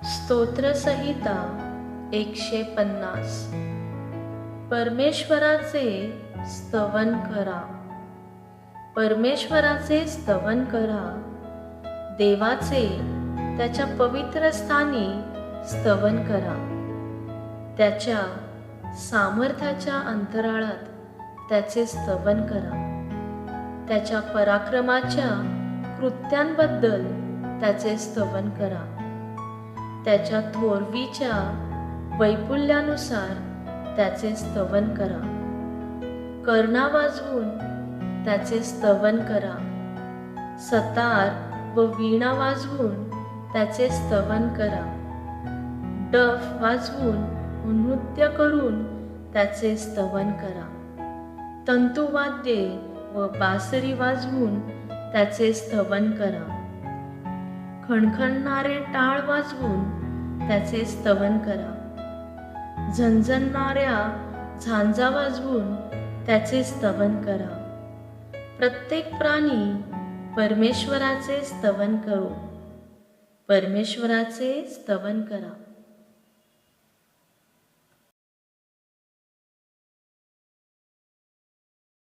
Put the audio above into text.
स्तोत्रसंहिता 150. परमेश्वराचे स्तवन करा. परमेश्वराचे स्तवन करा. देवाचे त्याच्या पवित्र स्थानी स्तवन करा. त्याच्या सामर्थ्याच्या अंतराळात त्याचे स्तवन करा. त्याच्या पराक्रमाच्या कृत्यांबद्दल त्याचे स्तवन करा. त्याच्या थोरवीच्या वैपुल्यानुसार त्याचे स्तवन करा. कर्णा वाजवून त्याचे स्तवन करा. सतार व वीणा वाजवून त्याचे स्तवन करा. डफ वाजवून नृत्य करून त्याचे स्तवन करा. तंतुवाद्ये व बासरी वाजवून त्याचे स्तवन करा. खणखणणारे टाळ वाजवून त्याचे स्तवन करा. झणझणणाऱ्या झांजा वाजवून त्याचे स्तवन करा. प्रत्येक प्राणी परमेश्वराचे स्तवन करो. परमेश्वराचे स्तवन करा.